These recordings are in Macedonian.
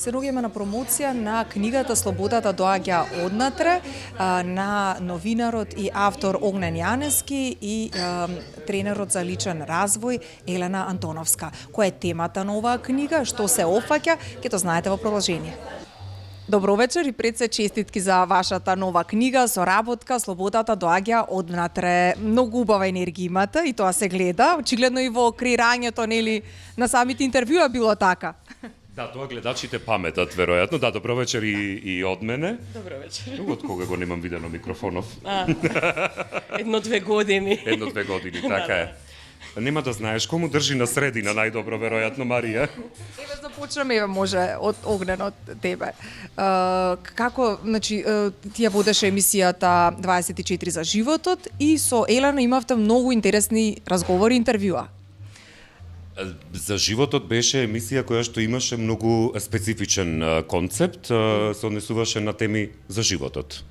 Се наоѓаме на промоција на книгата Слободата доаѓа однатре на новинарот и автор Огнен Јанески и тренерот за личен развој Елена Антоновска. Која е темата на оваа книга, што се опфаќа, ќе тоа знаете во продолжение. Добро вечер и пред се честитки за вашата нова книга, соработка Слободата доаѓа однатре. Многу убава енергија имате и тоа се гледа. Очигледно и во креирањето, нели, на самите интервјуа било така. Да, тоа гледачите паметат, веројатно. Да, добро вечер и од мене. Добро вечер. Од кога го немам видено микрофонов? Едно-две години. Едно-две години, така е. Нема да знаеш кому држи на средина најдобро, веројатно, Марија. Еве започнеме, може, од Огнен, од тебе. Како, значи, ти ја водеше емисијата 24 за животот и со Елена имавте многу интересни разговори, интервјуа. За животот беше емисија која што имаше многу специфичен концепт, се однесуваше на теми за животот.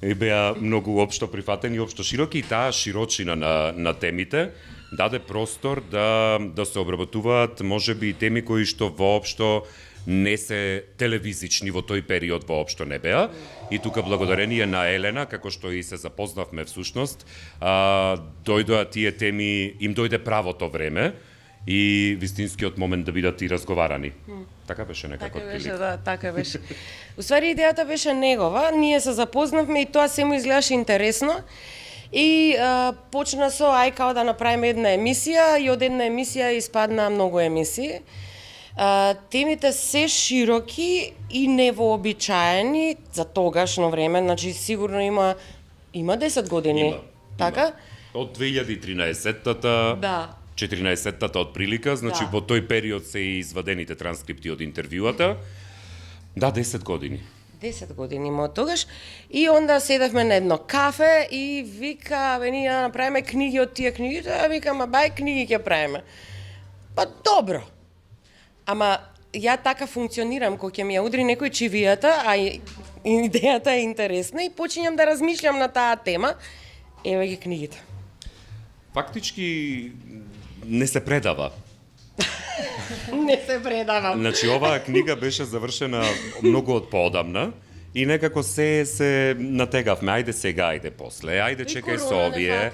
И беа многу општо прифатени, општо широки, и таа широчина на темите даде простор да се обработуваат можеби и теми кои што воопшто не се телевизични во тој период, воопшто не беа. И тука благодарение на Елена, како што и се запознавме всушност, дојдоа тие теми, им дојде правото време и вистинскиот момент да бидат и разговарани. Така беше некако Така беше, да, така беше. Уствари идејата беше негова, ние се запознавме и тоа се му изгледаше интересно. И почна со ај као да направиме една емисија и од една емисија испадна многу емисии. Темите се широки и невообичаени за тогашно време, значи сигурно има 10 години. Така? Од 2013-тата, Да. 14-тата од прилика, значи Да. во тој период се и извадените транскрипти од интервјуата. Да, 10 години. 10 години има од тогаш. И онда седавме на едно кафе и вика, бе, ние да направиме книги од тие книгите, а викам, бај, книги ќе правиме. Па добро. Ама ја така функционирам, кога ќе ми ја удри некој чивијата, а и идејата е интересна и почињам да размишлям на таа тема, еве ги книгите. Фактички не се предава. Не се предавам. Значи, оваа книга беше завршена многу од поодамна и некако се натегавме, ајде сега, ајде после, ајде чекај со овие.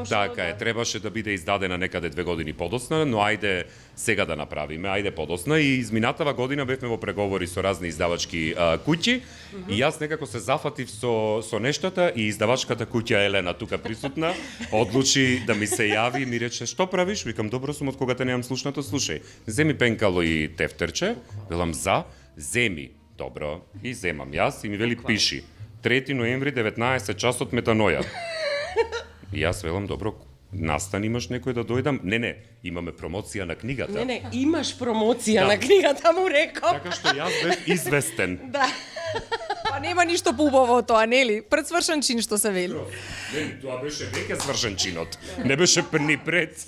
Така е, требаше да биде издадена некаде 2 години подоцна, но ајде сега да направиме, ајде подоцна. И изминатава година бевме во преговори со разни издавачки куќи и јас некако се зафатив со нештата и издавачката куќа Елена тука присутна одлучи да ми се јави и ми рече што правиш? Викам добро сум од кога те немам слушнато, слушај. Земи пенкало и тефтерче, велам земи. Добро, и земам јас и ми вели пиши. 3 ноември 19 часот метаноја. И јас велам добро, настани, имаш некој да дојдам? Не, имаме промоција на книгата. Не, имаш промоција на книгата, му реков. Така што јас бев известен. Да. Па нема ништо поубаво од тоа, нели? Пред свршен чин што се вели. Не, тоа беше веќе свршен чинот. Не беше ни пред.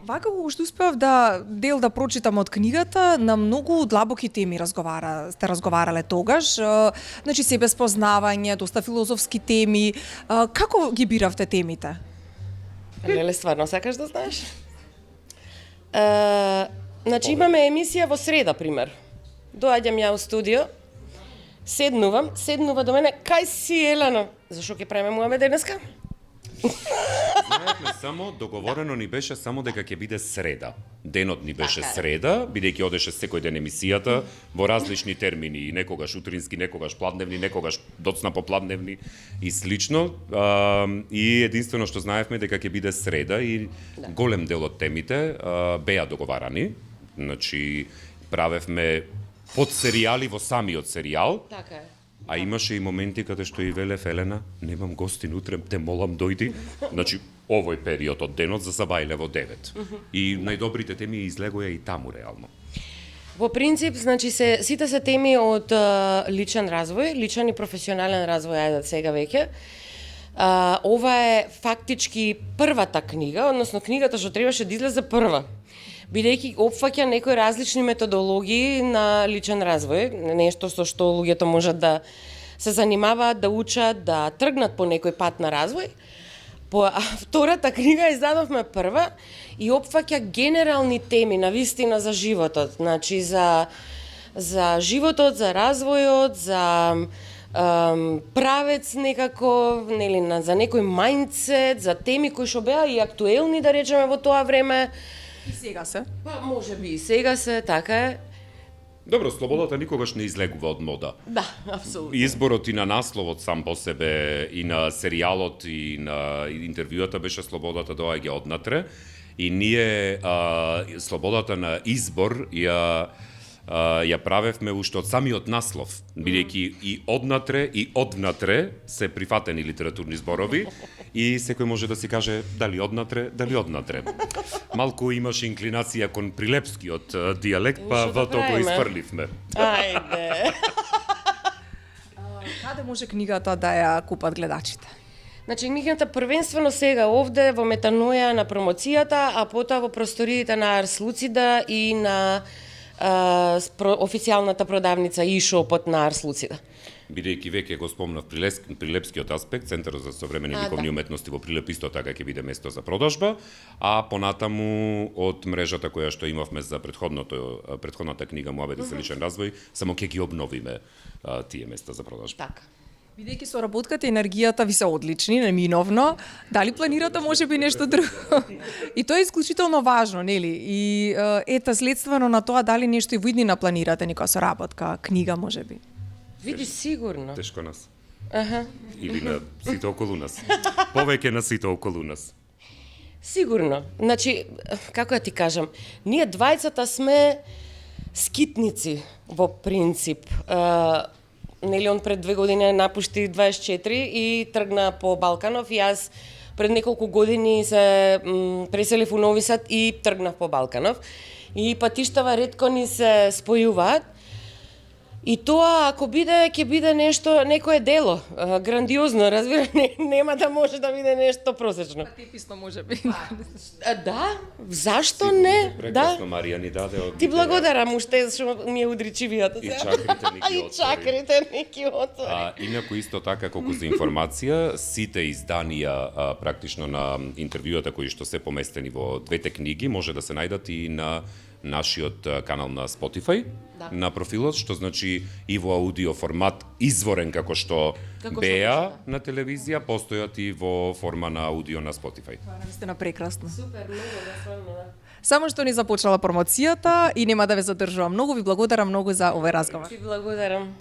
Вака кога што успеав да прочитам од книгата, на многу длабоки теми сте разговарале тогаш. Значи себеспознавање, доста филозофски теми. Како ги биравте темите? Леле, стварно сакаш да знаеш? Значи имаме емисија во среда, пример. Доаѓам ја у студио, седнува до мене, кај си Елена? Зашо ќе правиме Муамед денеска? Знаевме само, договорено ни беше само дека ќе биде среда. Денот ни беше среда, бидејќи одеше секој ден емисијата во различни термини, некогаш утрински, некогаш пладневни, некогаш доцна попладневни и слично. И единствено што знаевме дека ќе биде среда и голем дел од темите беа договарани. Значи правевме подсеријали во самиот серијал. Така е. А имаше и моменти каде што и велев Елена, немам гостин утре, те молам дојди. Значи, овој период од денот за Сабајле во 9. И најдобрите теми излегоја и таму реално. Во принцип, значи сите се теми од личен развој, личен и професионален развој, ајде сега веќе. Ова е фактички првата книга, односно книгата што требаше да излезе прва. Бидејќи опфаќа некои различни методологии на личен развој, нешто со што луѓето можат да се занимаваат, да учат, да тргнат по некој пат на развој. А втората книга издадовме прва и опфаќа генерални теми на вистина за животот, значи за животот, за развојот, за правец некако, нели, за некој мајндсет, за теми кои што беа и актуелни, да речеме, во тоа време. И сега се. Па може би и сега се, така е. Добро, слободата никогаш не излегува од мода. Да, апсолутно. Изборот и на насловот сам по себе, и на серијалот, и на интервјуата беше слободата доаѓа однатре. И ние слободата на избор ја правевме уште од самиот наслов, бидејќи и однатре и одвнатре се прифатени литературни зборови и секој може да си каже дали однатре, дали однатре. Малку имаш инклинација кон прилепскиот дијалект, па во тоа го испрливме. Ајде. Каде може книгата да ја купат гледачите? Значи, книгата првенствено сега овде во Метаноја на промоцијата, а потоа во просториите на Арс Луцида и на официјалната продавница e-shopот на Арс Луцида. Бидејќи веќе го спомнав прилепскиот аспект, Центарот за современи ликовни уметности во Прилеп исто така ќе биде место за продажба, а понатаму од мрежата која што имавме за претходната книга Муабети за личен развој, само ќе ги обновиме тие места за продажба. Така. Бидејќи соработката и енергијата ви се одлични, неминовно, дали планирате можеби нешто друго? И тоа е исклучително важно, нели? И ета следствено на тоа дали нешто и во иднина планирате, некоја соработка, книга можеби? Види, сигурно. Тешко нас. Аха. Или на сите околу нас. Повеќе на сите околу нас. Сигурно. Значи, како да ти кажам, ние двајцата сме скитници во принцип. Нели, он пред 2 години напушти 24 и тргна по Балканов и јас пред неколку години се преселив у Нови Сад и тргнав по Балканов. И патиштава ретко ни се спојуваат. И тоа, ако биде, ќе биде нешто, некое дело, грандиозно, разбира, нема да може да биде нешто просечно. Типисно можеби. Да, зашто не? Прекрасно, Да. Марија ни даде од Ти благодарам уште што ми е удричи чивијата. И чакрите ни ги И отвори. чакрите не ги отвори. Инаку исто така, колку за информација, сите изданија практично на интервјуата кои што се поместени во двете книги може да се најдат и на нашиот канал на Spotify, на профилот, што значи и во аудио формат изворен како што беа на телевизија, постојат и во форма на аудио на Spotify. Това е наистина прекрасно. Супер, многу, да, стварно, да. Само што ни започнала промоцијата и нема да ве задржувам. Многу ви благодарам многу за овој разговор. Ти благодарам.